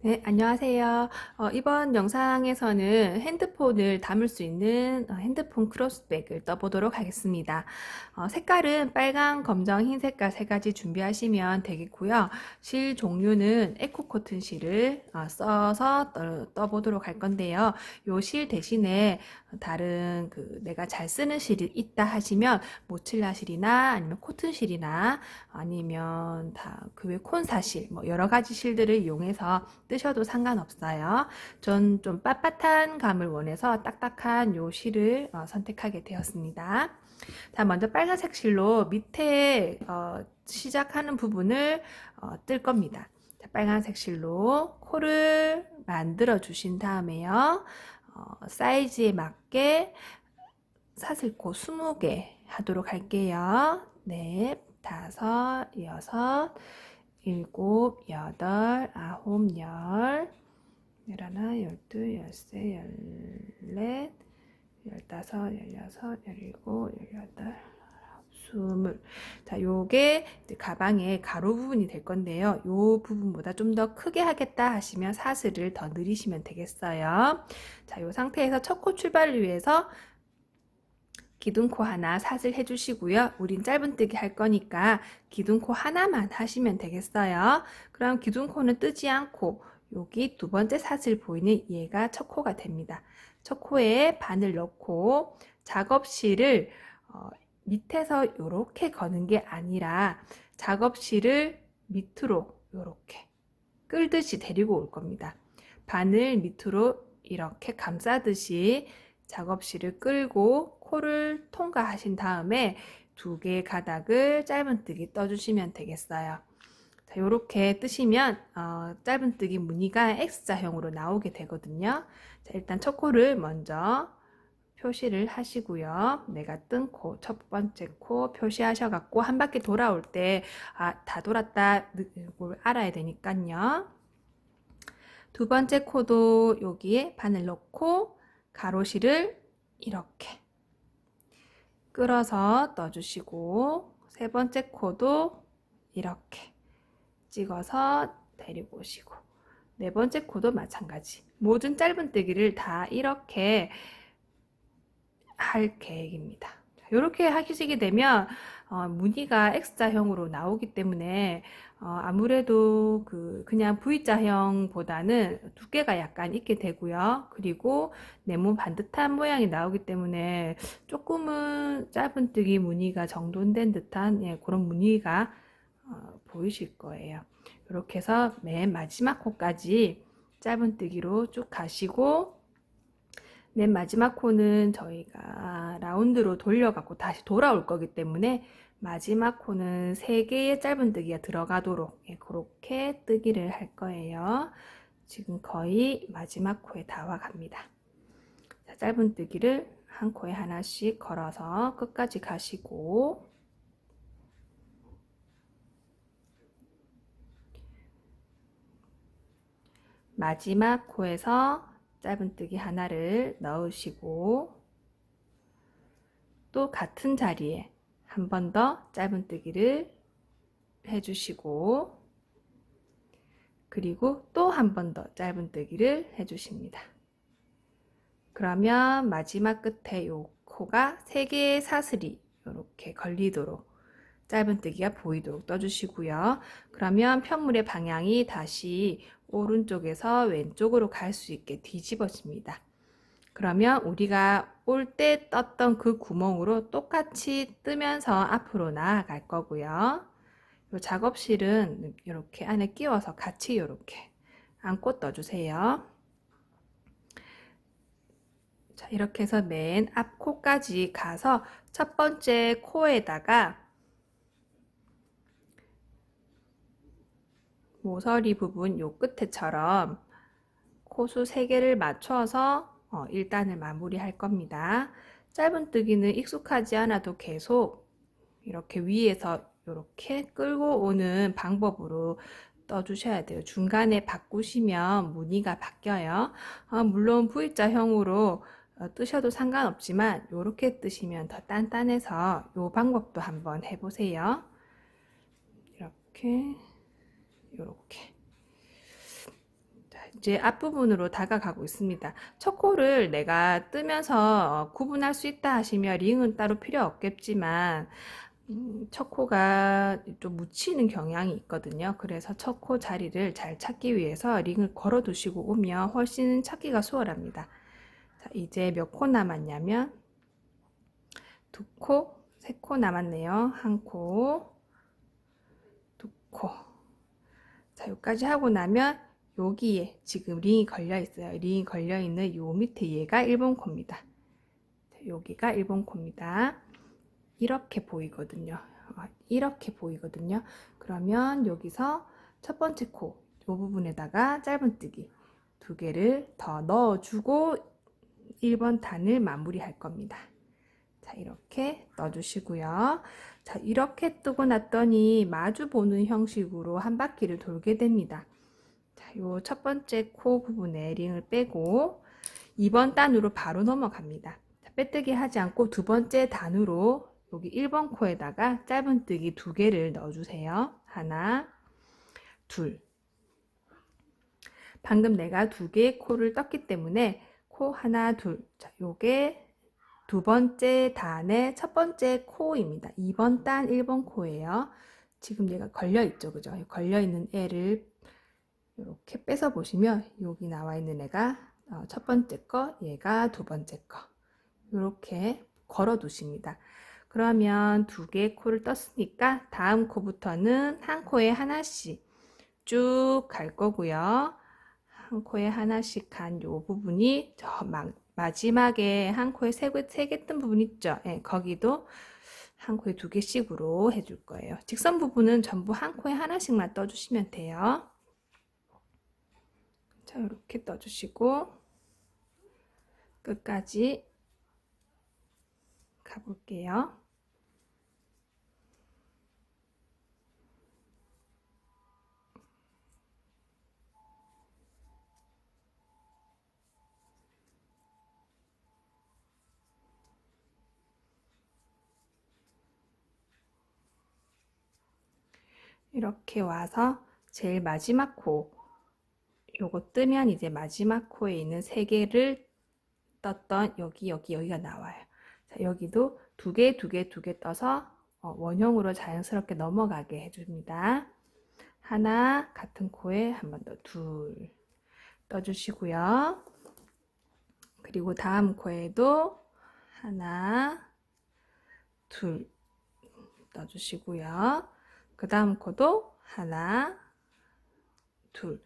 네, 안녕하세요. 이번 영상에서는 핸드폰을 담을 수 있는 핸드폰 크로스백을 떠보도록 하겠습니다. 색깔은 빨강, 검정, 흰 색깔 세 가지 준비하시면 되겠고요. 실 종류는 에코코튼 실을 써서 떠보도록 할 건데요. 요 실 대신에 다른 내가 잘 쓰는 실이 있다 하시면 모칠라 실이나 아니면 코튼 실이나 아니면 그 외 콘사실 뭐 여러 가지 실들을 이용해서 뜨셔도 상관없어요. 전 좀 빳빳한 감을 원해서 딱딱한 요 실을 선택하게 되었습니다. 자, 먼저 빨간색 실로 밑에 시작하는 부분을 뜰 겁니다. 자, 빨간색 실로 코를 만들어 주신 다음에요. 사이즈에 맞게 사슬코 20개 하도록 할게요. 넷, 다섯, 여섯, 일곱, 여덟, 아홉, 열, 열하나, 열둘, 열세, 열넷, 열다섯, 열여섯, 열일곱, 열여덟, 스물. 자, 요게 이제 가방의 가로 부분이 될 건데요. 요 부분보다 좀 더 크게 하겠다 하시면 사슬을 더 늘리시면 되겠어요. 자, 요 상태에서 첫 코 출발을 위해서 기둥코 하나 사슬 해주시고요. 우린 짧은뜨기 할 거니까 기둥코 하나만 하시면 되겠어요. 그럼 기둥코는 뜨지 않고 여기 두 번째 사슬 보이는 얘가 첫 코가 됩니다. 첫 코에 바늘 넣고 작업실을 밑에서 이렇게 거는 게 아니라 작업실을 밑으로 이렇게 끌듯이 데리고 올 겁니다. 바늘 밑으로 이렇게 감싸듯이 작업실을 끌고 코를 통과하신 다음에 두 개의 가닥을 짧은뜨기 떠주시면 되겠어요. 자, 이렇게 뜨시면 짧은뜨기 무늬가 X자형으로 나오게 되거든요. 자, 일단 첫 코를 먼저 표시를 하시고요. 내가 뜬 코, 첫 번째 코 표시하셔갖고 한 바퀴 돌아올 때 다 돌았다 걸 알아야 되니까요. 두 번째 코도 여기에 바늘 넣고 가로실을 이렇게 끌어서 떠주시고 세 번째 코도 이렇게 찍어서 데리고 오시고 네 번째 코도 마찬가지. 모든 짧은뜨기를 다 이렇게 할 계획입니다. 이렇게 하시게 되면 무늬가 X자형으로 나오기 때문에 아무래도 그냥 V자형보다는 두께가 약간 있게 되고요. 그리고 네모 반듯한 모양이 나오기 때문에 조금은 짧은뜨기 무늬가 정돈된 듯한 그런 무늬가 보이실 거예요. 이렇게 해서 맨 마지막 코까지 짧은뜨기로 쭉 가시고 맨 마지막 코는 저희가 라운드로 돌려갖고 다시 돌아올 거기 때문에 마지막 코는 3개의 짧은뜨기가 들어가도록 그렇게 뜨기를 할 거예요. 지금 거의 마지막 코에 다 와갑니다. 자, 짧은뜨기를 한 코에 하나씩 걸어서 끝까지 가시고 마지막 코에서 짧은뜨기 하나를 넣으시고 또 같은 자리에 한 번 더 짧은뜨기를 해주시고 그리고 또 한 번 더 짧은뜨기를 해주십니다. 그러면 마지막 끝에 요 코가 3개의 사슬이 이렇게 걸리도록 짧은뜨기가 보이도록 떠주시고요. 그러면 편물의 방향이 다시 오른쪽에서 왼쪽으로 갈 수 있게 뒤집어집니다. 그러면 우리가 올 때 떴던 그 구멍으로 똑같이 뜨면서 앞으로 나아갈 거고요. 이 작업실은 이렇게 안에 끼워서 같이 이렇게 안고 떠주세요. 자, 이렇게 해서 맨 앞 코까지 가서 첫 번째 코에다가 모서리 부분 요 끝에처럼 코수 3개를 맞춰서 1단을 마무리할 겁니다. 짧은뜨기는 익숙하지 않아도 계속 이렇게 위에서 이렇게 끌고 오는 방법으로 떠주셔야 돼요. 중간에 바꾸시면 무늬가 바뀌어요. 물론 V자형으로 뜨셔도 상관없지만 이렇게 뜨시면 더 단단해서 이 방법도 한번 해보세요. 이렇게 이제 앞부분으로 다가가고 있습니다. 첫 코를 내가 뜨면서 구분할 수 있다 하시면 링은 따로 필요 없겠지만 첫 코가 좀 묻히는 경향이 있거든요. 그래서 첫 코 자리를 잘 찾기 위해서 링을 걸어 두시고 오면 훨씬 찾기가 수월합니다. 자, 이제 몇 코 남았냐면 두 코, 세 코 남았네요. 한 코, 두 코. 자, 여기까지 하고 나면 여기에 지금 링이 걸려 있어요. 링이 걸려 있는 요 밑에 얘가 1번 코입니다. 자, 여기가 1번 코입니다. 이렇게 보이거든요. 이렇게 보이거든요. 그러면 여기서 첫 번째 코, 이 부분에다가 짧은뜨기 두 개를 더 넣어주고 1번 단을 마무리할 겁니다. 자, 이렇게 넣어주시고요. 자, 이렇게 뜨고 났더니 마주 보는 형식으로 한 바퀴를 돌게 됩니다. 자, 요 첫 번째 코 부분에 링을 빼고 2번 단으로 바로 넘어갑니다. 자, 빼뜨기 하지 않고 두 번째 단으로 여기 1번 코에다가 짧은뜨기 두 개를 넣어주세요. 하나, 둘. 방금 내가 두 개의 코를 떴기 때문에 코 하나, 둘. 자, 요게 두 번째 단의 첫 번째 코입니다. 2번 단 1번 코예요. 지금 얘가 걸려 있죠, 그죠? 걸려 있는 애를 이렇게 빼서 보시면 여기 나와 있는 애가 첫 번째 거, 얘가 두 번째 거. 이렇게 걸어 두십니다. 그러면 두 개의 코를 떴으니까 다음 코부터는 한 코에 하나씩 쭉 갈 거고요. 한 코에 하나씩 간 요 부분이 저 마지막에 한 코에 세 개 뜬 부분 있죠? 네, 거기도 한 코에 두 개씩으로 해줄 거예요. 직선 부분은 전부 한 코에 하나씩만 떠주시면 돼요. 자, 이렇게 떠주시고 끝까지 가볼게요. 이렇게 와서 제일 마지막 코, 요거 뜨면 이제 마지막 코에 있는 세 개를 떴던 여기가 나와요. 자, 여기도 두 개 떠서 원형으로 자연스럽게 넘어가게 해줍니다. 하나, 같은 코에 한 번 더 둘 떠주시고요. 그리고 다음 코에도 하나, 둘 떠주시고요. 그 다음 코도 하나, 둘.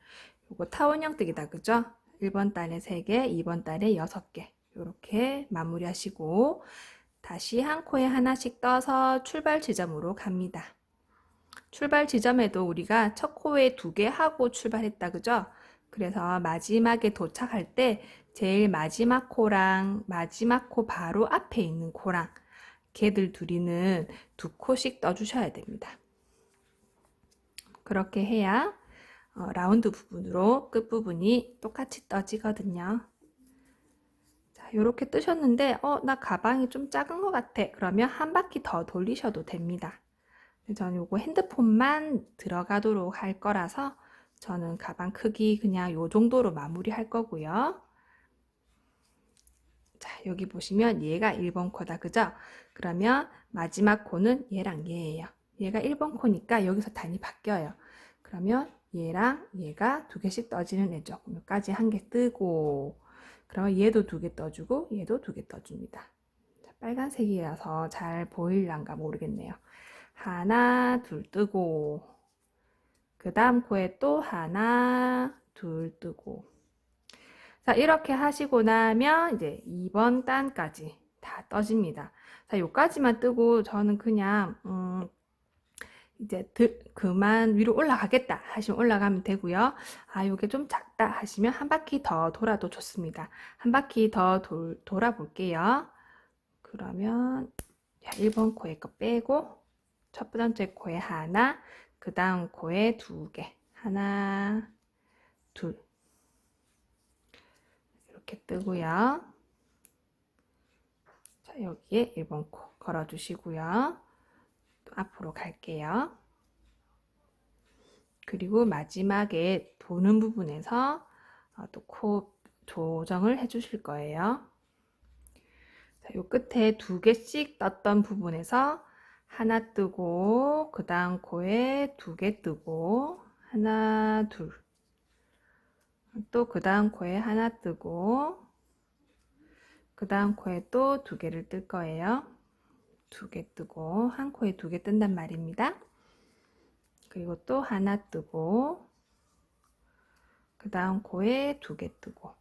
요거 타원형 뜨기다, 그죠? 1번 단에 3개, 2번 단에 6개. 이렇게 마무리하시고 다시 한 코에 하나씩 떠서 출발 지점으로 갑니다. 출발 지점에도 우리가 첫 코에 2개 하고 출발했다, 그죠? 그래서 마지막에 도착할 때 제일 마지막 코랑 마지막 코 바로 앞에 있는 코랑 걔들 둘이는 2코씩 떠주셔야 됩니다. 그렇게 해야 라운드 부분으로 끝부분이 똑같이 떠지거든요. 자, 이렇게 뜨셨는데 나 가방이 좀 작은 것 같아. 그러면 한 바퀴 더 돌리셔도 됩니다. 저는 요거 핸드폰만 들어가도록 할 거라서 저는 가방 크기 그냥 요 정도로 마무리 할 거고요. 자, 여기 보시면 얘가 1번 코다, 그죠? 그러면 마지막 코는 얘랑 얘예요. 얘가 1번 코니까 여기서 단이 바뀌어요. 그러면 얘랑 얘가 두 개씩 떠지는 애죠. 여기까지 한 개 뜨고, 그러면 얘도 두 개 떠주고, 얘도 두 개 떠줍니다. 자, 빨간색이라서 잘 보일란가 모르겠네요. 하나, 둘 뜨고, 그 다음 코에 또 하나, 둘 뜨고. 자, 이렇게 하시고 나면 이제 2번 단까지 다 떠집니다. 자, 요까지만 뜨고 저는 그냥 이제 그만 위로 올라가겠다 하시면 올라가면 되고요. 아, 요게 좀 작다 하시면 한 바퀴 더 돌아도 좋습니다. 한 바퀴 더 돌아 볼게요. 그러면 1번 코에 거 빼고 첫 번째 코에 하나, 그 다음 코에 두 개. 하나, 둘. 이렇게 뜨고요. 자, 여기에 1번 코 걸어주시고요. 또 앞으로 갈게요. 그리고 마지막에 도는 부분에서 또 코 조정을 해 주실 거예요. 자, 요 끝에 2개씩 떴던 부분에서 하나 뜨고, 그 다음 코에 2개 뜨고, 하나, 둘. 또 그 다음 코에 하나 뜨고, 그 다음 코에 또 2개를 뜰 거예요. 2개 뜨고, 한 코에 2개 뜬단 말입니다. 그리고 또 하나 뜨고, 그 다음 코에 2개 뜨고,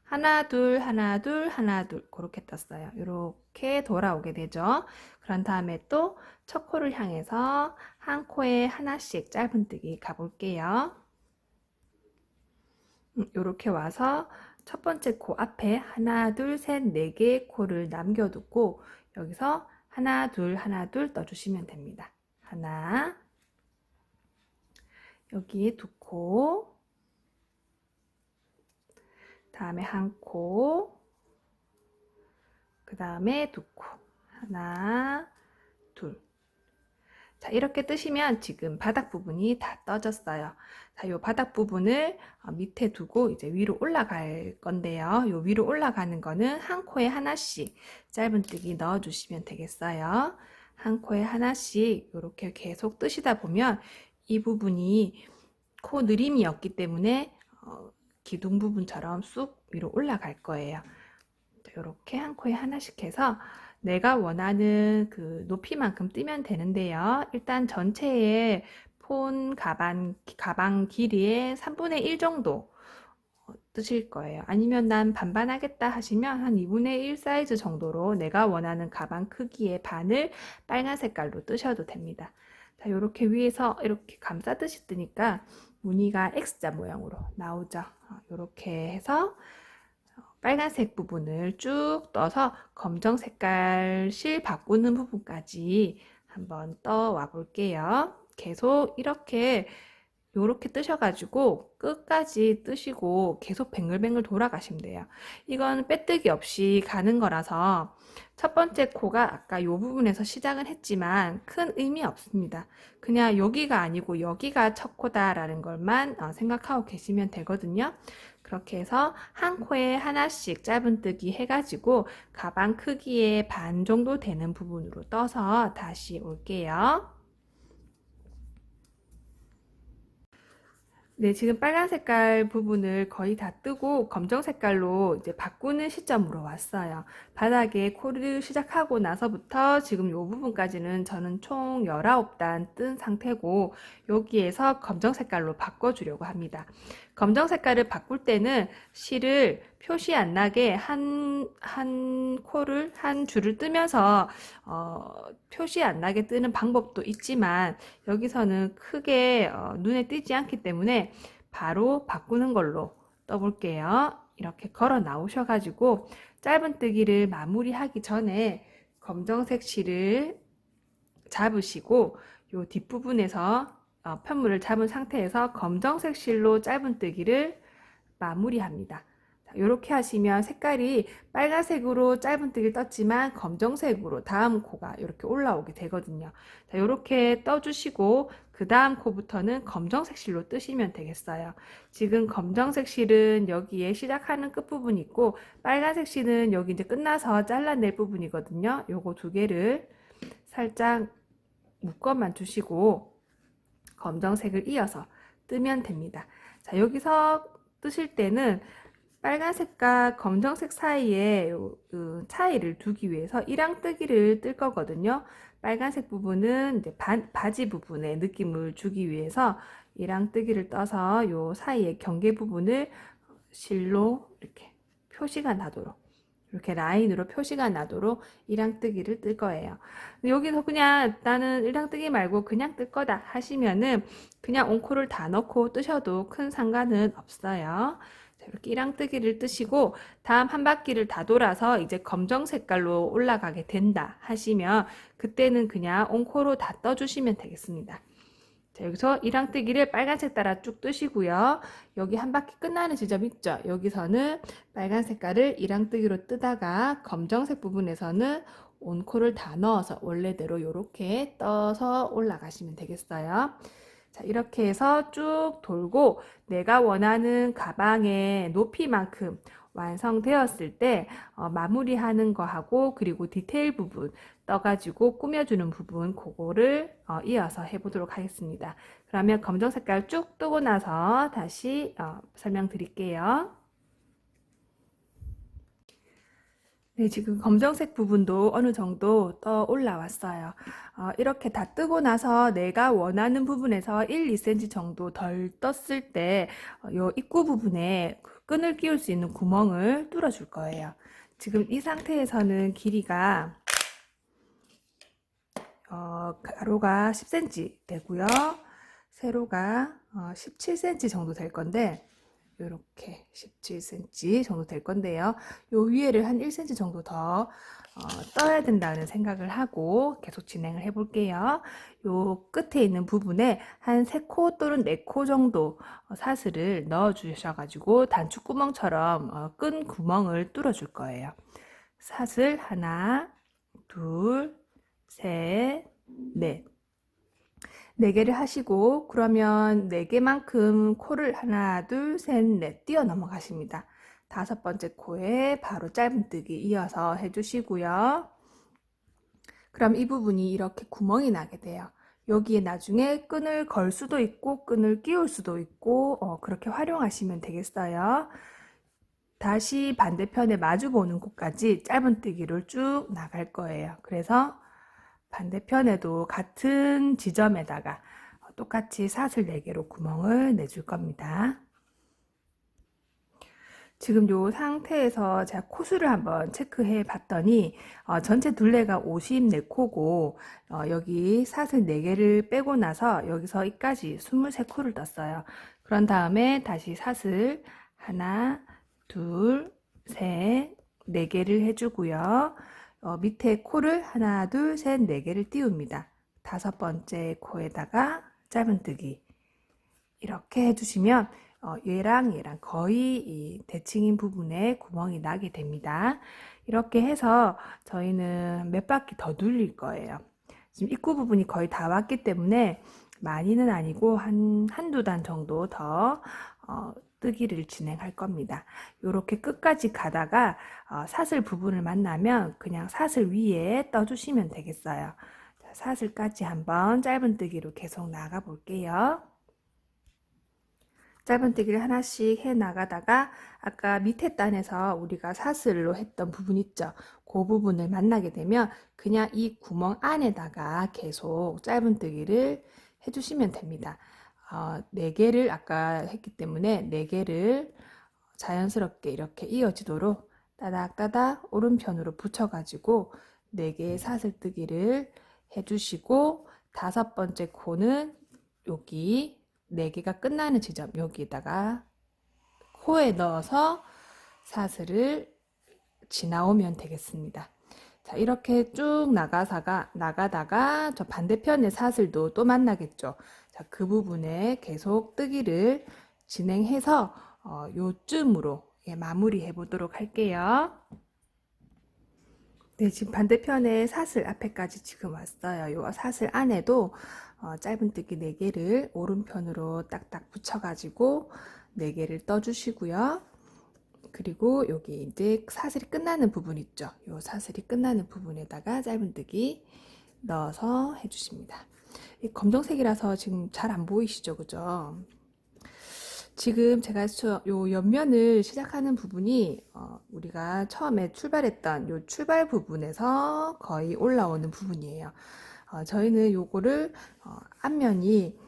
하나 둘 하나 둘 하나 둘 그렇게 떴어요. 이렇게 돌아오게 되죠. 그런 다음에 또 첫 코를 향해서 한 코에 하나씩 짧은뜨기 가볼게요. 이렇게 와서 첫 번째 코 앞에 하나 둘 셋 네 개의 코를 남겨두고 여기서 하나 둘 떠주시면 됩니다. 하나, 여기에 2코, 다음에 한 코, 그 다음에 2코, 하나, 둘. 자, 이렇게 뜨시면 지금 바닥 부분이 다 떠졌어요. 자, 요 바닥 부분을 밑에 두고 이제 위로 올라갈 건데요. 요 위로 올라가는 거는 한 코에 하나씩 짧은뜨기 넣어주시면 되겠어요. 한 코에 하나씩 이렇게 계속 뜨시다 보면 이 부분이 코 느림이 없기 때문에 기둥 부분처럼 쑥 위로 올라갈 거예요. 이렇게 한 코에 하나씩 해서 내가 원하는 그 높이만큼 뜨면 되는데요. 일단 전체의 폰 가방 길이의 3분의 1 정도 뜨실 거예요. 아니면 난 반반 하겠다 하시면 한 2분의 1 사이즈 정도로 내가 원하는 가방 크기의 반을 빨간 색깔로 뜨셔도 됩니다. 자, 이렇게 위에서 이렇게 감싸듯이 뜨니까 무늬가 X자 모양으로 나오죠. 이렇게 해서 빨간색 부분을 쭉 떠서 검정 색깔 실 바꾸는 부분까지 한번 떠와 볼게요. 계속 이렇게 뜨셔가지고 끝까지 뜨시고 계속 뱅글뱅글 돌아가시면 돼요. 이건 빼뜨기 없이 가는 거라서 첫 번째 코가 아까 이 부분에서 시작은 했지만 큰 의미 없습니다. 그냥 여기가 아니고 여기가 첫 코다라는 것만 생각하고 계시면 되거든요. 그렇게 해서 한 코에 하나씩 짧은뜨기 해가지고 가방 크기의 반 정도 되는 부분으로 떠서 다시 올게요. 네, 지금 빨간 색깔 부분을 거의 다 뜨고 검정 색깔로 이제 바꾸는 시점으로 왔어요. 바닥에 코를 시작하고 나서부터 지금 이 부분까지는 저는 총 19단 뜬 상태고 여기에서 검정 색깔로 바꿔주려고 합니다. 검정 색깔을 바꿀 때는 실을 표시 안 나게 한 줄을 뜨면서 표시 안 나게 뜨는 방법도 있지만 여기서는 크게 눈에 띄지 않기 때문에 바로 바꾸는 걸로 떠볼게요. 이렇게 걸어 나오셔가지고 짧은뜨기를 마무리하기 전에 검정색 실을 잡으시고 요 뒷부분에서 편물을 잡은 상태에서 검정색 실로 짧은뜨기를 마무리합니다. 이렇게 하시면 색깔이 빨간색으로 짧은뜨기를 떴지만 검정색으로 다음 코가 이렇게 올라오게 되거든요. 자, 이렇게 떠주시고 그 다음 코부터는 검정색 실로 뜨시면 되겠어요. 지금 검정색 실은 여기에 시작하는 끝부분이 있고 빨간색 실은 여기 이제 끝나서 잘라낼 부분이거든요. 요거 2개를 살짝 묶어만 주시고 검정색을 이어서 뜨면 됩니다. 자, 여기서 뜨실 때는 빨간색과 검정색 사이에 차이를 두기 위해서 일항뜨기를 뜰 거거든요. 빨간색 부분은 이제 바지 부분에 느낌을 주기 위해서 일항뜨기를 떠서 요 사이의 경계 부분을 실로 이렇게 표시가 나도록 이렇게 라인으로 표시가 나도록 일항뜨기를 뜰 거예요. 여기서 그냥 나는 일항뜨기 말고 그냥 뜰 거다 하시면은 그냥 옹코를 다 넣고 뜨셔도 큰 상관은 없어요. 이렇게 일항뜨기를 뜨시고 다음 한 바퀴를 다 돌아서 이제 검정 색깔로 올라가게 된다 하시면 그때는 그냥 옹코로 다 떠주시면 되겠습니다. 자, 여기서 일항뜨기를 빨간색 따라 쭉 뜨시고요. 여기 한 바퀴 끝나는 지점 있죠? 여기서는 빨간 색깔을 일항뜨기로 뜨다가 검정색 부분에서는 온코를 다 넣어서 원래대로 이렇게 떠서 올라가시면 되겠어요. 자, 이렇게 해서 쭉 돌고 내가 원하는 가방의 높이만큼 완성되었을 때 마무리하는 거하고 그리고 디테일 부분 떠가지고 꾸며주는 부분 그거를 이어서 해보도록 하겠습니다. 그러면 검정 색깔 쭉 뜨고 나서 다시 설명드릴게요. 네, 지금 검정색 부분도 어느 정도 떠 올라왔어요. 이렇게 다 뜨고 나서 내가 원하는 부분에서 1, 2cm 정도 덜 떴을 때, 요 입구 부분에 끈을 끼울 수 있는 구멍을 뚫어줄 거예요. 지금 이 상태에서는 길이가, 가로가 10cm 되고요. 세로가 17cm 정도 될 건데, 이렇게 17cm 정도 될 건데요. 요 위에를 한 1cm 정도 더 떠야 된다는 생각을 하고 계속 진행을 해 볼게요. 요 끝에 있는 부분에 한 3코 또는 4코 정도 사슬을 넣어 주셔가지고 단추구멍처럼 끈 구멍을 뚫어 줄 거예요. 사슬 하나, 둘, 셋, 넷. 4개를 하시고 그러면 4개만큼 코를 하나, 둘, 셋, 넷 뛰어 넘어가십니다. 5번째 코에 바로 짧은뜨기 이어서 해주시고요. 그럼 이 부분이 이렇게 구멍이 나게 돼요. 여기에 나중에 끈을 걸 수도 있고 끈을 끼울 수도 있고 그렇게 활용하시면 되겠어요. 다시 반대편에 마주 보는 곳까지 짧은뜨기를 쭉 나갈 거예요. 그래서 반대편에도 같은 지점에다가 똑같이 사슬 4개로 구멍을 내줄 겁니다. 지금 이 상태에서 제가 코수를 한번 체크해 봤더니 전체 둘레가 54코고 여기 사슬 4개를 빼고 나서 여기서 여기까지 23코를 떴어요. 그런 다음에 다시 사슬 하나, 둘, 셋, 4개를 해주고요. 밑에 코를 하나, 둘, 셋, 4개를 띄웁니다. 5번째 코에다가 짧은뜨기 이렇게 해주시면 얘랑 거의 이 대칭인 부분에 구멍이 나게 됩니다. 이렇게 해서 저희는 몇 바퀴 더 눌릴 거예요. 지금 입구 부분이 거의 다 왔기 때문에 많이는 아니고 한두 단 정도 더 뜨기를 진행할 겁니다. 이렇게 끝까지 가다가 사슬 부분을 만나면 그냥 사슬 위에 떠주시면 되겠어요. 자, 사슬까지 한번 짧은뜨기로 계속 나가 볼게요. 짧은뜨기를 하나씩 해 나가다가 아까 밑에 단에서 우리가 사슬로 했던 부분 있죠. 그 부분을 만나게 되면 그냥 이 구멍 안에다가 계속 짧은뜨기를 해주시면 됩니다. 4개를 아까 했기 때문에 4개를 자연스럽게 이렇게 이어지도록 따닥따닥 오른편으로 붙여가지고 4개의 사슬뜨기를 해주시고 5번째 코는 여기 4개가 끝나는 지점 여기에다가 코에 넣어서 사슬을 지나오면 되겠습니다. 자, 이렇게 쭉 나가다가 저 반대편의 사슬도 또 만나겠죠. 자, 그 부분에 계속 뜨기를 진행해서 요쯤으로 마무리해 보도록 할게요. 네, 지금 반대편에 사슬 앞에까지 지금 왔어요. 요 사슬 안에도 짧은뜨기 4개를 오른편으로 딱딱 붙여가지고 4개를 떠주시고요. 그리고 여기 이제 사슬이 끝나는 부분 있죠. 요 사슬이 끝나는 부분에다가 짧은뜨기 넣어서 해주십니다. 이 검정색이라서 지금 잘 안 보이시죠, 그죠? 지금 제가 요 옆면을 시작하는 부분이 우리가 처음에 출발했던 요 출발 부분에서 거의 올라오는 부분이에요. 저희는 요거를 앞면이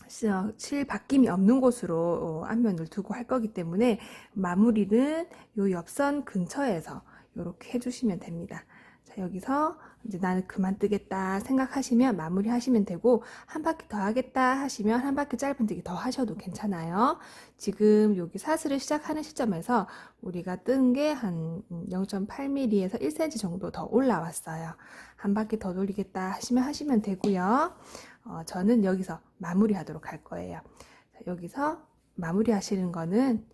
실 바뀜이 없는 곳으로 앞면을 두고 할 거기 때문에 마무리는 요 옆선 근처에서 이렇게 해주시면 됩니다. 자, 여기서 이제 나는 그만 뜨겠다 생각하시면 마무리 하시면 되고 한 바퀴 더 하겠다 하시면 한 바퀴 짧은뜨기 더 하셔도 괜찮아요. 지금 여기 사슬을 시작하는 시점에서 우리가 뜬 게 한 0.8mm에서 1cm 정도 더 올라왔어요. 한 바퀴 더 돌리겠다 하시면 되고요. 저는 여기서 마무리 하도록 할 거예요. 자, 여기서 마무리 하시는 거는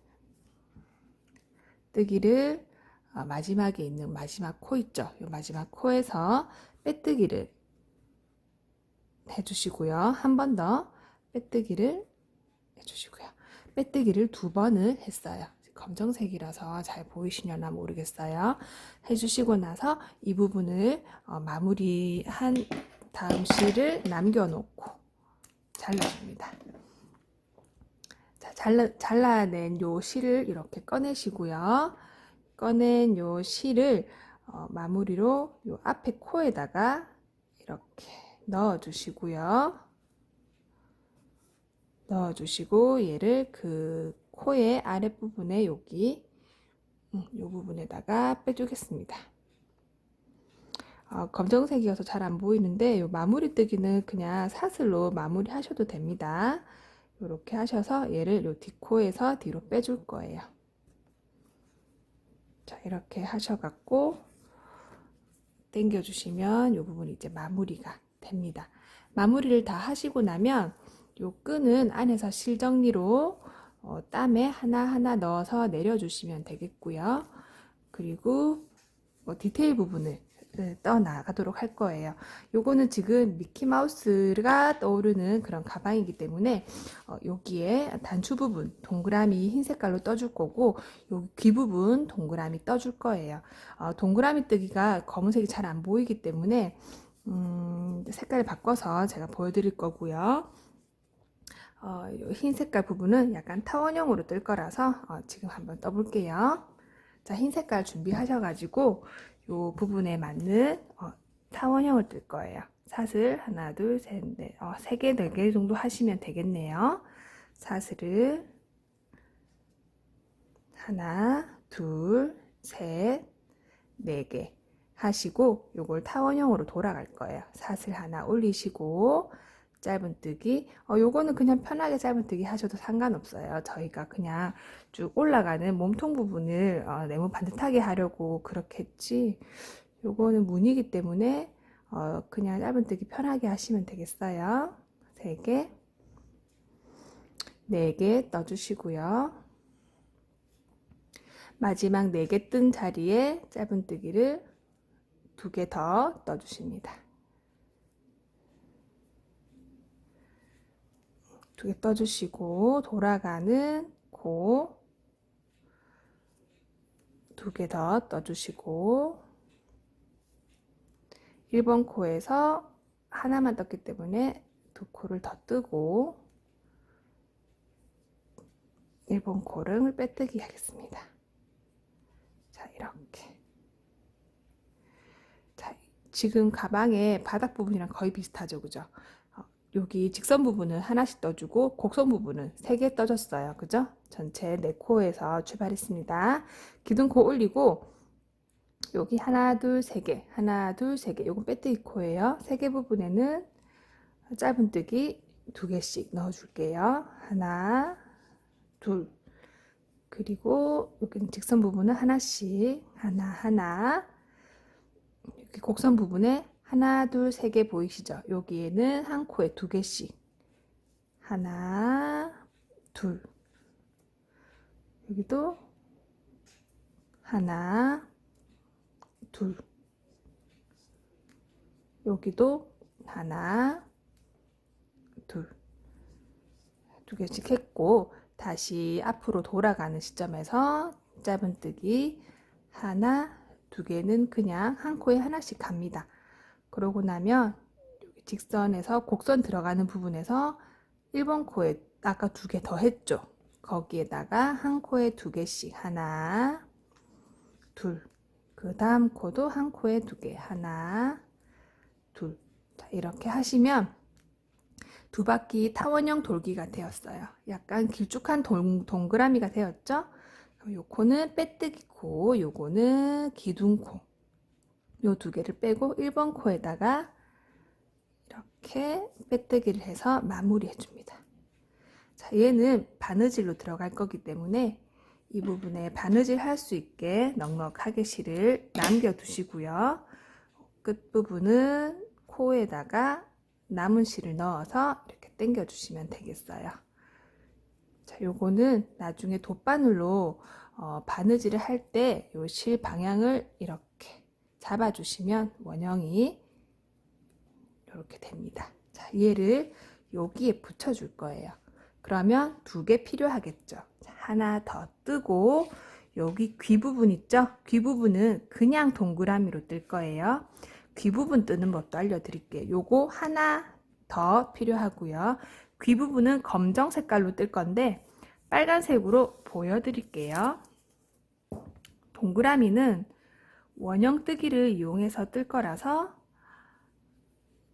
뜨기를 마지막에 있는 마지막 코 있죠. 이 마지막 코에서 빼뜨기를 해주시고요. 한 번 더 빼뜨기를 해주시고요. 빼뜨기를 2번을 했어요. 검정색이라서 잘 보이시려나 모르겠어요. 해주시고 나서 이 부분을 마무리한 다음 실을 남겨놓고 잘라줍니다. 자, 잘라낸 요 실을 이렇게 꺼내시고요. 꺼낸 요 실을 마무리로 요 앞에 코에다가 이렇게 넣어주시고요. 넣어주시고 얘를 그 코의 아랫부분에 여기 요 부분에다가 빼주겠습니다. 검정색이어서 잘 안 보이는데 요 마무리 뜨기는 그냥 사슬로 마무리 하셔도 됩니다. 이렇게 하셔서 얘를 요 뒷코에서 뒤로 빼줄 거예요. 자, 이렇게 하셔갖고 당겨주시면 요 부분이 이제 마무리가 됩니다. 마무리를 다 하시고 나면 요 끈은 안에서 실정리로 땀에 하나하나 넣어서 내려주시면 되겠고요. 그리고 디테일 부분을 떠 나가도록 할 거예요. 요거는 지금 미키마우스가 떠오르는 그런 가방이기 때문에 여기에 단추 부분 동그라미 흰 색깔로 떠줄 거고 요 귀 부분 동그라미 떠줄 거예요. 동그라미 뜨기가 검은색이 잘 안 보이기 때문에 색깔을 바꿔서 제가 보여드릴 거고요. 흰 색깔 부분은 약간 타원형으로 뜰 거라서 지금 한번 떠볼게요. 자, 흰 색깔 준비하셔가지고 요 부분에 맞는 타원형을 뜰 거예요. 사슬 하나, 둘, 셋, 넷, 3개, 4개 정도 하시면 되겠네요. 사슬을 하나, 둘, 셋, 4개 하시고 요걸 타원형으로 돌아갈 거예요. 사슬 하나 올리시고 짧은뜨기 요거는 그냥 편하게 짧은뜨기 하셔도 상관없어요. 저희가 그냥 쭉 올라가는 몸통 부분을 네모 반듯하게 하려고 그렇게 했지 요거는 무늬이기 때문에 그냥 짧은뜨기 편하게 하시면 되겠어요. 3개 4개 떠주시고요. 마지막 4개 뜬 자리에 짧은뜨기를 2개 더 떠주십니다. 2개 떠주시고 돌아가는 코 2개 더 떠주시고 1번 코에서 하나만 떴기 때문에 2코를 더 뜨고 1번 코를 빼뜨기 하겠습니다. 자, 이렇게. 자, 지금 가방의 바닥 부분이랑 거의 비슷하죠, 그죠? 여기 직선 부분은 하나씩 떠주고 곡선 부분은 3개 떠줬어요. 그죠? 전체 4코에서 출발했습니다. 기둥코 올리고 여기 하나, 둘, 3개 하나, 둘, 3개 요건 빼뜨기 코예요. 3개 부분에는 짧은뜨기 2개씩 넣어줄게요. 하나, 둘 그리고 여기는 직선 부분은 하나씩 하나 여기 곡선 부분에 하나, 둘, 3개 보이시죠? 여기에는 한 코에 2개씩 하나, 둘 여기도 하나, 둘 여기도 하나, 둘 2개씩 했고 다시 앞으로 돌아가는 시점에서 짧은뜨기 하나, 2개는 그냥 한 코에 하나씩 갑니다. 그러고 나면 직선에서 곡선 들어가는 부분에서 1번 코에 아까 2개 더 했죠. 거기에다가 한 코에 2개씩 하나, 둘. 그 다음 코도 한 코에 2개 하나, 둘. 자, 이렇게 하시면 2바퀴 타원형 돌기가 되었어요. 약간 길쭉한 동그라미가 되었죠. 그럼 요 코는 빼뜨기 코, 요거는 기둥코. 요 2개를 빼고 1번 코에다가 이렇게 빼뜨기를 해서 마무리 해줍니다. 자, 얘는 바느질로 들어갈 거기 때문에 이 부분에 바느질 할 수 있게 넉넉하게 실을 남겨 두시고요. 끝부분은 코에다가 남은 실을 넣어서 이렇게 당겨 주시면 되겠어요. 자, 요거는 나중에 돗바늘로 바느질을 할 때 요 실 방향을 이렇게 잡아주시면 원형이 이렇게 됩니다. 자, 얘를 여기에 붙여줄 거예요. 그러면 2개 필요하겠죠. 하나 더 뜨고 여기 귀 부분 있죠? 귀 부분은 그냥 동그라미로 뜰 거예요. 귀 부분 뜨는 법도 알려드릴게요. 요거 하나 더 필요하고요. 귀 부분은 검정 색깔로 뜰 건데 빨간색으로 보여드릴게요. 동그라미는 원형 뜨기를 이용해서 뜰 거라서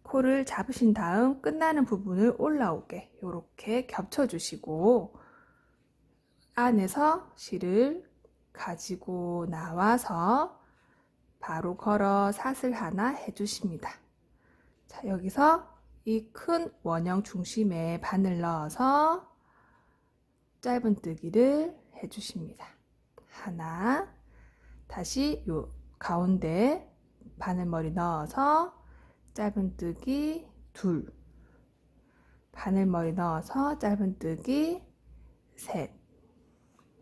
코를 잡으신 다음 끝나는 부분을 올라오게 이렇게 겹쳐주시고 안에서 실을 가지고 나와서 바로 걸어 사슬 하나 해주십니다. 자, 여기서 이 큰 원형 중심에 바늘 넣어서 짧은 뜨기를 해주십니다. 하나, 다시 요 가운데 바늘머리 넣어서 짧은 뜨기 둘, 바늘머리 넣어서 짧은 뜨기 셋,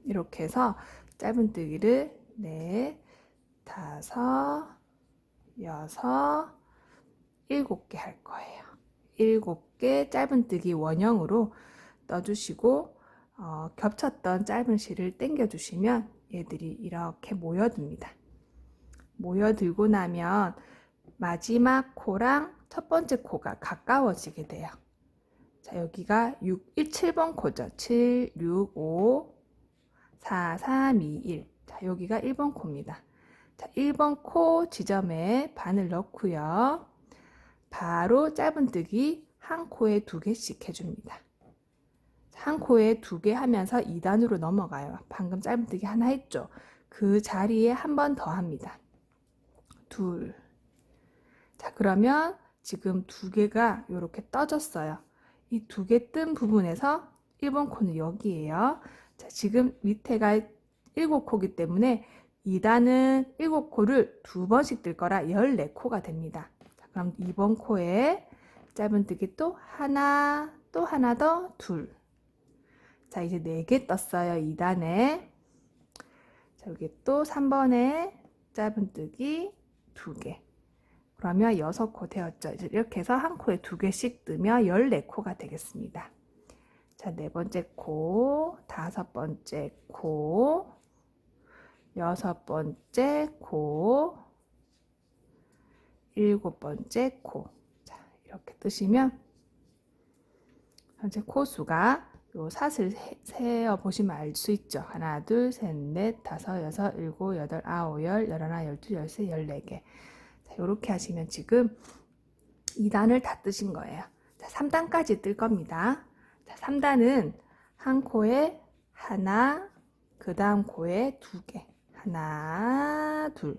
이렇게 해서 짧은 뜨기를 넷, 다섯, 여섯, 7개 할 거예요. 7개 짧은 뜨기 원형으로 떠주시고 겹쳤던 짧은 실을 당겨 주시면 얘들이 이렇게 모여듭니다. 모여들고 나면 마지막 코랑 첫 번째 코가 가까워지게 돼요. 자, 여기가 7번 코죠. 7, 6, 5, 4, 3, 2, 1. 자, 여기가 1번 코입니다. 자, 1번 코 지점에 바늘 넣고요. 바로 짧은 뜨기 한 코에 2개씩 해줍니다. 한 코에 2개 하면서 2단으로 넘어가요. 방금 짧은 뜨기 하나 했죠. 그 자리에 한 번 더 합니다. 둘. 자, 그러면 지금 2개가 이렇게 떠졌어요. 이 2개 뜬 부분에서 1번 코는 여기에요. 자, 지금 밑에가 7코이기 때문에 2단은 7코를 2번씩 뜰 거라 14코가 됩니다. 자, 그럼 2번 코에 짧은 뜨기 또 하나, 또 하나 더 둘. 자, 이제 4개 떴어요. 2단에. 자, 여기 또 3번에 짧은 뜨기 2개. 그러면 6코 되었죠. 이제 이렇게 해서 한 코에 2개씩 뜨면 14코가 되겠습니다. 자, 4번째 코, 5번째 코, 6번째 코, 7번째 코. 자, 이렇게 뜨시면 현재 코 수가 요 사슬 세어 보시면 알 수 있죠. 하나, 둘, 셋, 넷, 다섯, 여섯, 일곱, 여덟, 아홉, 열, 열하나, 열두, 열세, 14개. 자, 요렇게 하시면 지금 2단을 다 뜨신 거예요. 자, 3단까지 뜰 겁니다. 자, 3단은 한 코에 하나, 그 다음 코에 2개. 하나, 둘.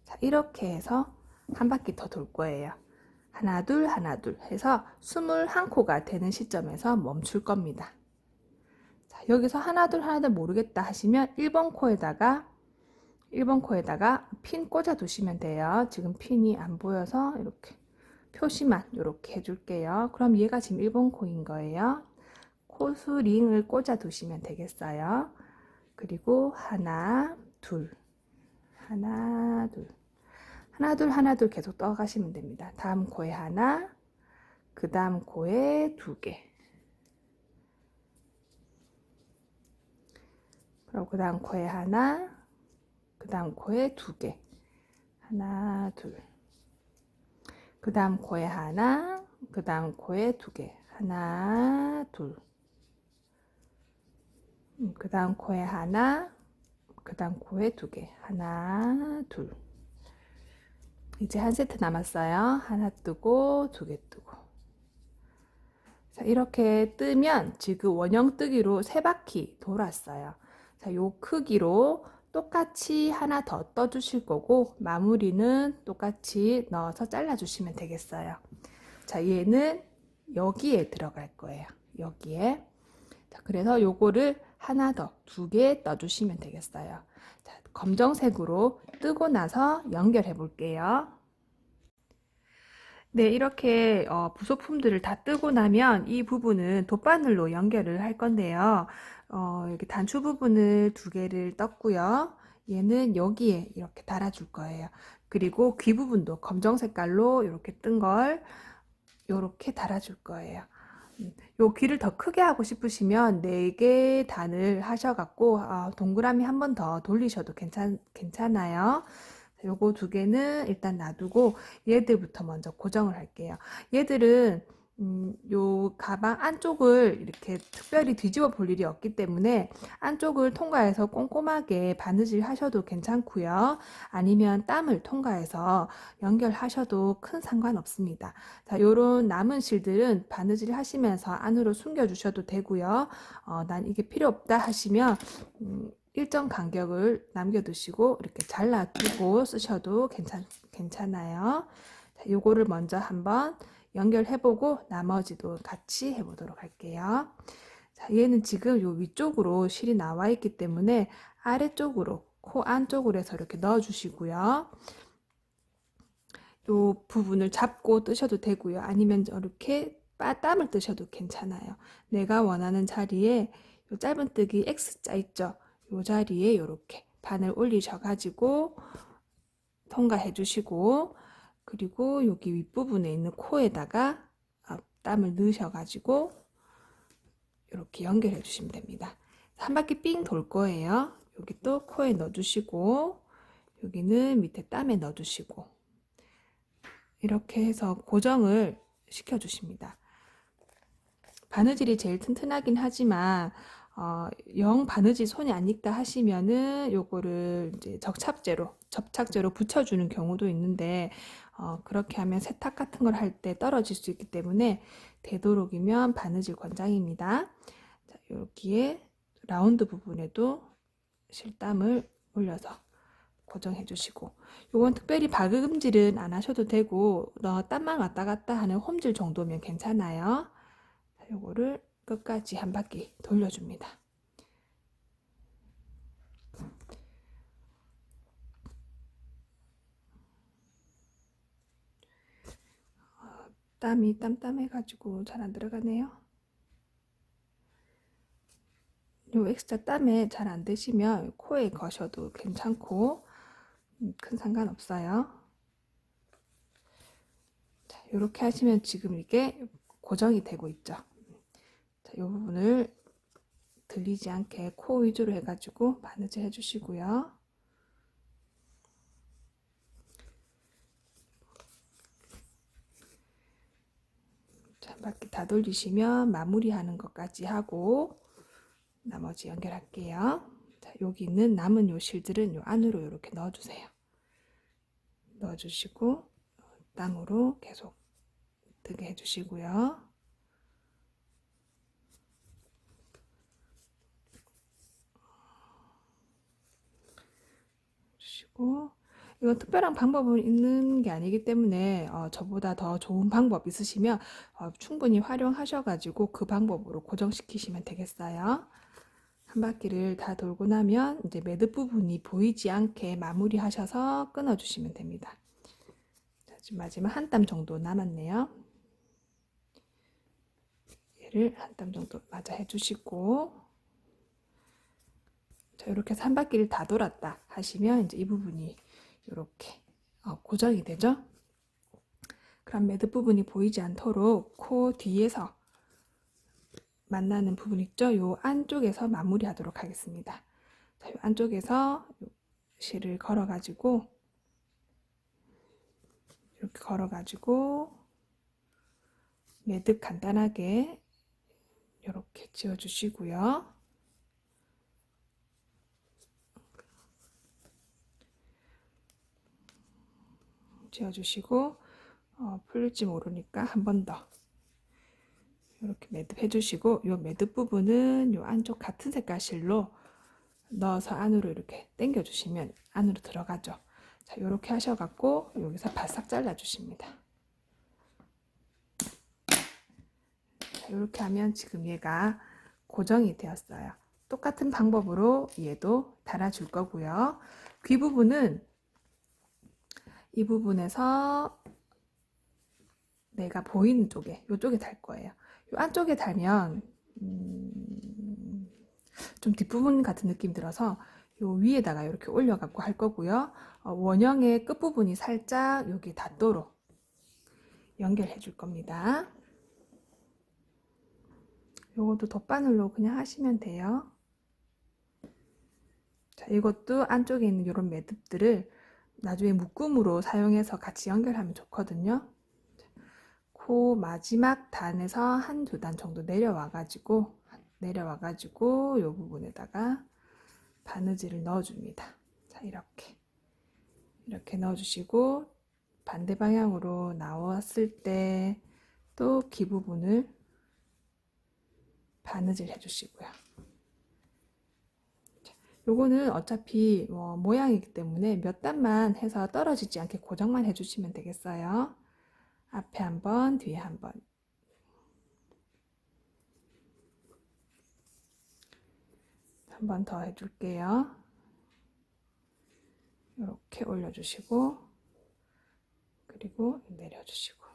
자, 이렇게 해서 한 바퀴 더 돌 거예요. 하나, 둘, 하나, 둘 해서 21코가 되는 시점에서 멈출 겁니다. 자, 여기서 하나, 둘, 하나, 둘 모르겠다 하시면 1번 코에다가 핀 꽂아 두시면 돼요. 지금 핀이 안 보여서 이렇게 표시만 이렇게 해줄게요. 그럼 얘가 지금 1번 코인 거예요. 코수링을 꽂아 두시면 되겠어요. 그리고 하나, 둘, 하나, 둘, 하나, 둘, 하나, 둘 계속 떠가시면 됩니다. 다음 코에 하나, 그 다음 코에 2개. 그리고 그 다음 코에 하나, 그 다음 코에 2개. 하나, 둘. 그 다음 코에 하나, 그 다음 코에 2개. 하나, 둘. 그 다음 코에 하나, 그 다음 코에 2개. 하나, 둘. 이제 한 세트 남았어요. 하나 뜨고 2개 뜨고. 자, 이렇게 뜨면 지금 원형 뜨기로 3바퀴 돌았어요. 자, 요 크기로 똑같이 하나 더 떠주실 거고 마무리는 똑같이 넣어서 잘라주시면 되겠어요. 자, 얘는 여기에 들어갈 거예요. 여기에. 자, 그래서 요거를 하나 더 2개 떠주시면 되겠어요. 자, 검정색으로 뜨고 나서 연결해 볼게요. 네, 이렇게 부속품들을 다 뜨고 나면 이 부분은 돗바늘로 연결을 할 건데요. 여기 단추 부분을 2개를 떴고요. 얘는 여기에 이렇게 달아줄 거예요. 그리고 귀 부분도 검정 색깔로 이렇게 뜬 걸 요렇게 달아줄 거예요. 요 귀를 더 크게 하고 싶으시면 4개 단을 하셔갖고 동그라미 한 번 더 돌리셔도 괜찮아요. 요거 2개는 일단 놔두고 얘들부터 먼저 고정을 할게요. 얘들은 요 가방 안쪽을 이렇게 특별히 뒤집어 볼 일이 없기 때문에 안쪽을 통과해서 꼼꼼하게 바느질 하셔도 괜찮고요. 아니면 땀을 통과해서 연결하셔도 큰 상관없습니다. 자, 요런 남은 실들은 바느질 하시면서 안으로 숨겨 주셔도 되고요. 난 이게 필요 없다 하시면 일정 간격을 남겨두시고 이렇게 잘라두고 쓰셔도 괜찮아요. 자, 요거를 먼저 한번 연결해보고 나머지도 같이 해보도록 할게요. 자, 얘는 지금 요 위쪽으로 실이 나와 있기 때문에 아래쪽으로 코 안쪽으로 해서 이렇게 넣어주시고요. 요 부분을 잡고 뜨셔도 되고요. 아니면 이렇게 땀을 뜨셔도 괜찮아요. 내가 원하는 자리에 요 짧은뜨기 X자 있죠? 요 자리에 이렇게 바늘 올리셔가지고 통과해 주시고, 그리고 여기 윗부분에 있는 코에다가 땀을 넣으셔가지고 이렇게 연결해 주시면 됩니다. 한 바퀴 삥 돌 거예요. 여기 또 코에 넣어주시고, 여기는 밑에 땀에 넣어주시고, 이렇게 해서 고정을 시켜 주십니다. 바느질이 제일 튼튼하긴 하지만 영 바느질 손이 안 익다 하시면은 요거를 이제 접착제로 붙여주는 경우도 있는데 그렇게 하면 세탁 같은 걸 할 때 떨어질 수 있기 때문에 되도록이면 바느질 권장입니다. 자, 여기에 라운드 부분에도 실땀을 올려서 고정해 주시고, 요건 특별히 박음질은 안 하셔도 되고 땀만 왔다 갔다 하는 홈질 정도면 괜찮아요. 자, 요거를 끝까지 한 바퀴 돌려줍니다. 땀이 땀땀해가지고 잘 안 들어가네요. 요 엑스트라 땀에 잘 안 되시면 코에 거셔도 괜찮고 큰 상관없어요. 자, 이렇게 하시면 지금 이게 고정이 되고 있죠. 자, 이 부분을 들리지 않게 코 위주로 해가지고 바느질 해주시고요. 자, 한 바퀴 다 돌리시면 마무리하는 것까지 하고 나머지 연결할게요. 자, 여기 있는 남은 요 실들은 요 안으로 이렇게 넣어주세요. 넣어주시고 땀으로 계속 뜨게 해주시고요. 이건 특별한 방법은 있는 게 아니기 때문에 저보다 더 좋은 방법 있으시면 충분히 활용하셔가지고 그 방법으로 고정시키시면 되겠어요. 한 바퀴를 다 돌고 나면 이제 매듭 부분이 보이지 않게 마무리 하셔서 끊어 주시면 됩니다. 자, 지금 마지막 한 땀 정도 남았네요. 얘를 한 땀 정도 맞아 해주시고, 자, 이렇게 해서 한 바퀴를 다 돌았다 하시면 이제 이 부분이 이렇게 고정이 되죠. 그럼 매듭 부분이 보이지 않도록 코 뒤에서 만나는 부분 있죠? 요 안쪽에서 마무리 하도록 하겠습니다. 자, 요 안쪽에서 실을 걸어가지고 이렇게 걸어가지고 매듭 간단하게 이렇게 지어주시고요. 지어주시고 풀릴지 모르니까 한 번 더 이렇게 매듭 해주시고, 요 매듭 부분은 요 안쪽 같은 색깔 실로 넣어서 안으로 이렇게 당겨 주시면 안으로 들어가죠. 자, 이렇게 하셔갖고 여기서 바싹 잘라 주십니다. 이렇게 하면 지금 얘가 고정이 되었어요. 똑같은 방법으로 얘도 달아줄 거고요. 귀 부분은 이 부분에서 내가 보이는 쪽에, 이쪽에 달 거예요. 이 안쪽에 달면 좀 뒷부분 같은 느낌 들어서 요 위에다가 이렇게 올려갖고 할 거고요. 원형의 끝부분이 살짝 여기 닿도록 연결해 줄 겁니다. 요것도 덧바늘로 그냥 하시면 돼요. 자, 이것도 안쪽에 있는 이런 매듭들을 나중에 묶음으로 사용해서 같이 연결하면 좋거든요. 그 마지막 단에서 한 두 단 정도 내려와 가지고 이 부분에다가 바느질을 넣어 줍니다. 자, 이렇게 넣어 주시고 반대 방향으로 나왔을 때 또 기 부분을 바느질 해 주시고요. 요거는 어차피 모양이기 때문에 몇 단만 해서 떨어지지 않게 고정만 해주시면 되겠어요. 앞에 한 번, 뒤에 한 번. 한 번 더 해줄게요. 이렇게 올려주시고, 그리고 내려주시고.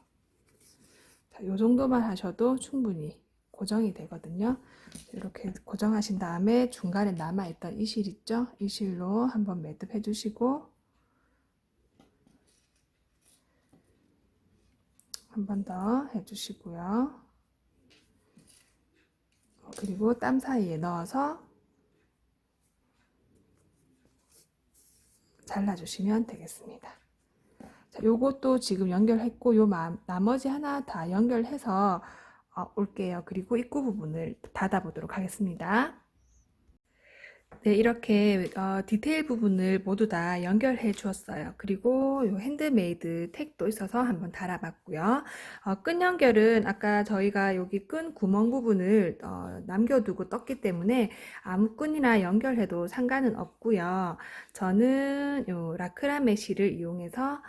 자, 요 정도만 하셔도 충분히 고정이 되거든요. 이렇게 고정하신 다음에 중간에 남아있던 이 실 있죠? 이 실로 한번 매듭해 주시고, 한 번 더 해주시고요. 그리고 땀 사이에 넣어서 잘라주시면 되겠습니다. 자, 요것도 지금 연결했고 나머지 하나 다 연결해서 올게요. 그리고 입구 부분을 닫아 보도록 하겠습니다. 네, 이렇게 디테일 부분을 모두 다 연결해 주었어요. 그리고 요 핸드메이드 택도 있어서 한번 달아봤고요. 끈 연결은 아까 저희가 여기 끈 구멍 부분을 남겨두고 떴기 때문에 아무 끈이나 연결해도 상관은 없고요. 저는 요 라크라메 실을 이용해서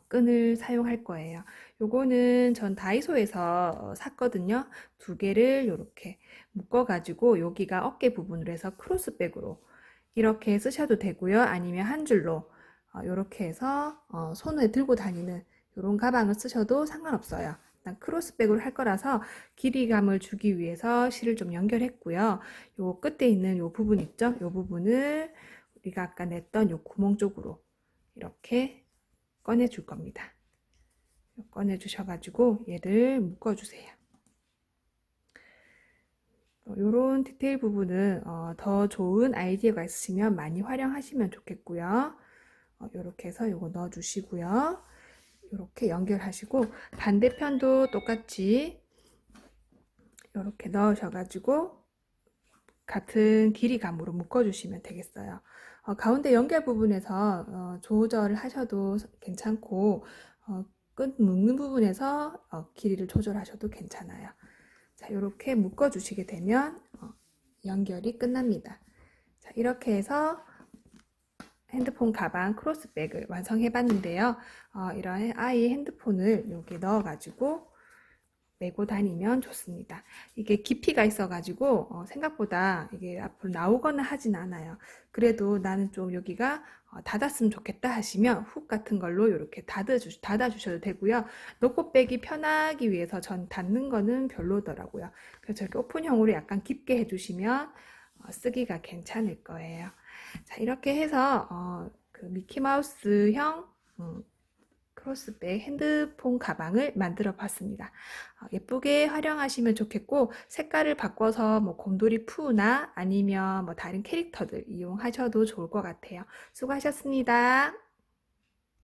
끈을 사용할 거예요. 요거는 전 다이소에서 샀거든요. 두 개를 이렇게 묶어가지고 여기가 어깨 부분으로 해서 크로스백으로 이렇게 쓰셔도 되고요. 아니면 한 줄로 이렇게 해서 손에 들고 다니는 이런 가방을 쓰셔도 상관없어요. 일단 크로스백으로 할 거라서 길이감을 주기 위해서 실을 좀 연결했고요. 요 끝에 있는 요 부분 있죠? 요 부분을 우리가 아까 냈던 요 구멍 쪽으로 이렇게 꺼내 줄 겁니다. 꺼내 주셔가지고 얘를 묶어 주세요. 이런 디테일 부분은 더 좋은 아이디어가 있으시면 많이 활용하시면 좋겠고요. 이렇게 해서 이거 넣어 주시고요. 이렇게 연결하시고 반대편도 똑같이 이렇게 넣으셔가지고 같은 길이감으로 묶어주시면 되겠어요. 가운데 연결 부분에서 조절을 하셔도 괜찮고 끈 묶는 부분에서 길이를 조절하셔도 괜찮아요. 자, 이렇게 묶어주시게 되면 연결이 끝납니다. 자, 이렇게 해서 핸드폰 가방 크로스백을 완성해 봤는데요. 이런 아이 핸드폰을 여기 넣어가지고 메고 다니면 좋습니다. 이게 깊이가 있어가지고 생각보다 이게 앞으로 나오거나 하진 않아요. 그래도 나는 좀 여기가 닫았으면 좋겠다 하시면 훅 같은 걸로 이렇게 닫아주셔도 되고요. 넣고 빼기 편하기 위해서 전 닫는 거는 별로더라고요. 그래서 이렇게 오픈형으로 약간 깊게 해주시면 쓰기가 괜찮을 거예요. 자, 이렇게 해서 그 미키마우스형 크로스백 핸드폰 가방을 만들어 봤습니다. 예쁘게 활용하시면 좋겠고 색깔을 바꿔서 뭐 곰돌이 푸나 아니면 뭐 다른 캐릭터들 이용하셔도 좋을 것 같아요. 수고하셨습니다.